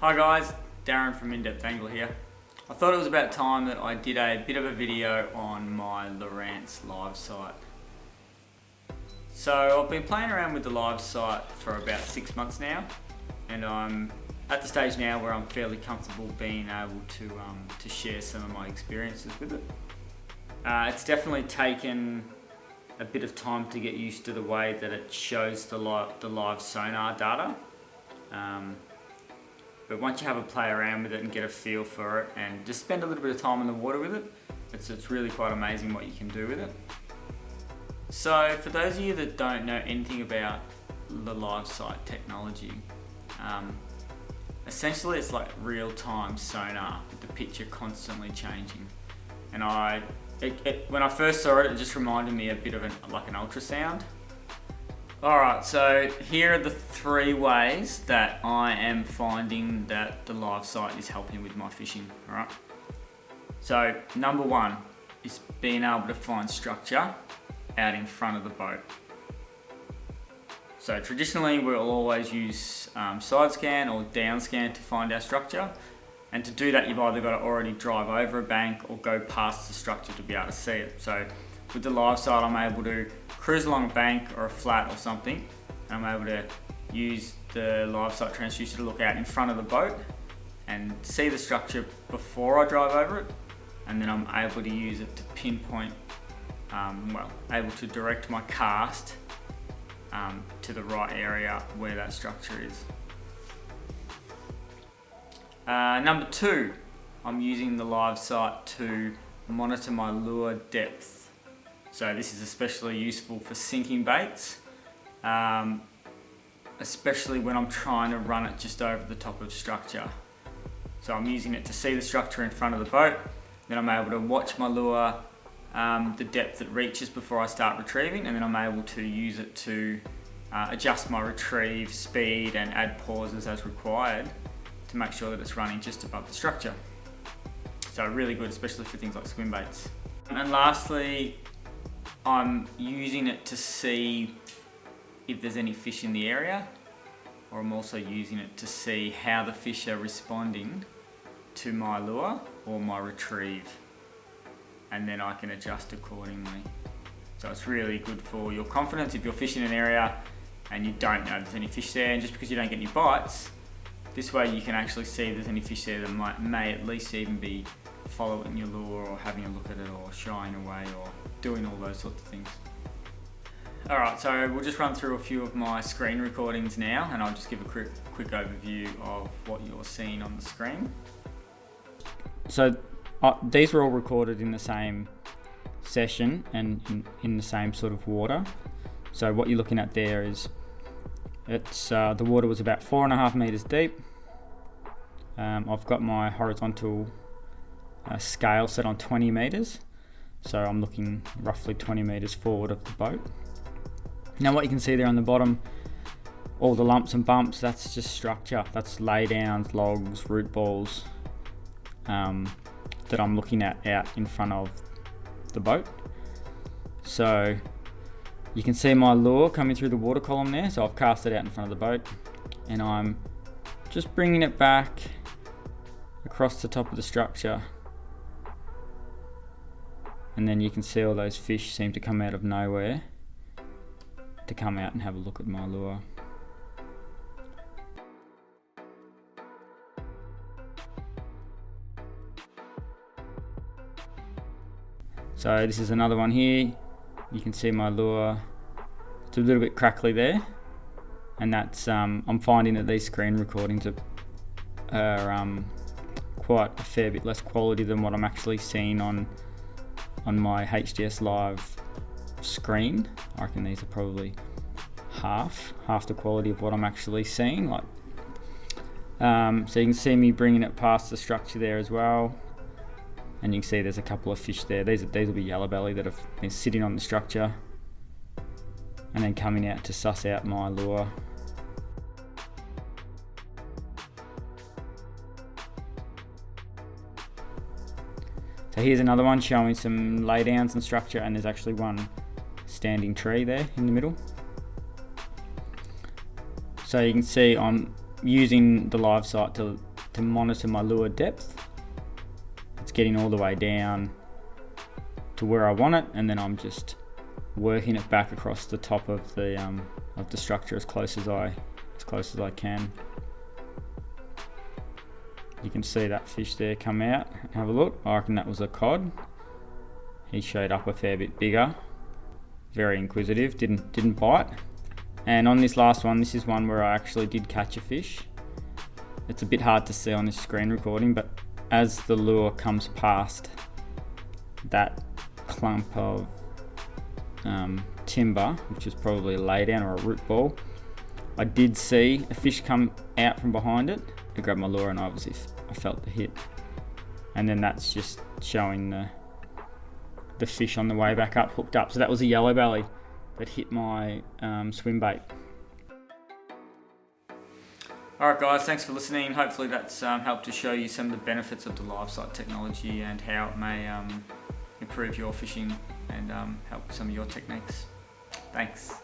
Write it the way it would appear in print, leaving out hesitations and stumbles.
Hi guys, Darren from In-Depth Angler here. I thought it was about time that I did a bit of a video on my Lowrance live site. So I've been playing around with the live site for about 6 months now, and I'm at the stage now where I'm fairly comfortable being able to share some of my experiences with it. It's definitely taken a bit of time to get used to the way that it shows the live sonar data. But once you have a play around with it and get a feel for it and just spend a little bit of time in the water with it, it's really quite amazing what you can do with it. So for those of you that don't know anything about the live site technology, essentially it's like real-time sonar with the picture constantly changing. And when I first saw it, it just reminded me a bit of like an ultrasound. Alright, so here are the 3 ways that I am finding that the live site is helping with my fishing. Alright, so number 1 is being able to find structure out in front of the boat. So traditionally we'll always use side scan or down scan to find our structure, and to do that you've either got to already drive over a bank or go past the structure to be able to see it. So with the live site I'm able to cruise along a bank or a flat or something, and I'm able to use the live site transducer to look out in front of the boat and see the structure before I drive over it, and then I'm able to use it to pinpoint, able to direct my cast to the right area where that structure is. Number 2, I'm using the live site to monitor my lure depth. So this is especially useful for sinking baits, especially when I'm trying to run it just over the top of structure. So I'm using it to see the structure in front of the boat, then I'm able to watch my lure, the depth it reaches before I start retrieving, and then I'm able to use it to adjust my retrieve speed and add pauses as required to make sure that it's running just above the structure. So really good, especially for things like swim baits. And lastly, I'm using it to see if there's any fish in the area, or I'm also using it to see how the fish are responding to my lure or my retrieve, and then I can adjust accordingly. So it's really good for your confidence if you're fishing an area and you don't know there's any fish there, and just because you don't get any bites, this way you can actually see if there's any fish there that may at least even be following your lure or having a look at it or shying away or doing all those sorts of things. Alright, so we'll just run through a few of my screen recordings now, and I'll just give a quick overview of what you're seeing on the screen. So these were all recorded in the same session and in the same sort of water. So what you're looking at there is the water was about 4.5 meters deep. I've got my horizontal scale set on 20 meters, so I'm looking roughly 20 meters forward of the boat. Now what you can see there on the bottom, all the lumps and bumps, that's just structure. That's laydowns, logs, root balls that I'm looking at out in front of the boat. So you can see my lure coming through the water column there, so I've cast it out in front of the boat, and I'm just bringing it back across the top of the structure, and then you can see all those fish seem to come out of nowhere to come out and have a look at my lure. So this is another one here. You can see my lure, it's a little bit crackly there, and that's I'm finding that these screen recordings are quite a fair bit less quality than what I'm actually seeing on my HDS Live screen. I reckon these are probably half the quality of what I'm actually seeing. So you can see me bringing it past the structure there as well, and you can see there's a couple of fish there. These will be yellow belly that have been sitting on the structure and then coming out to suss out my lure. So here's another one showing some laydowns and structure, and there's actually one standing tree there in the middle. So you can see I'm using the live site to to monitor my lure depth. It's getting all the way down to where I want it, and then I'm just working it back across the top of the structure as close as I can. You can see that fish there come out. Have a look. I reckon that was a cod. He showed up a fair bit bigger. Very inquisitive. Didn't bite. And on this last one, this is one where I actually did catch a fish. It's a bit hard to see on this screen recording, but as the lure comes past that clump of timber, which is probably a laydown or a root ball, I did see a fish come out from behind it. I grabbed my lure and obviously I felt the hit. And then that's just showing the fish on the way back up hooked up. So that was a yellow belly that hit my swim bait. Alright guys, thanks for listening. Hopefully that's helped to show you some of the benefits of the LiveSight technology and how it may improve your fishing and help some of your techniques. Thanks.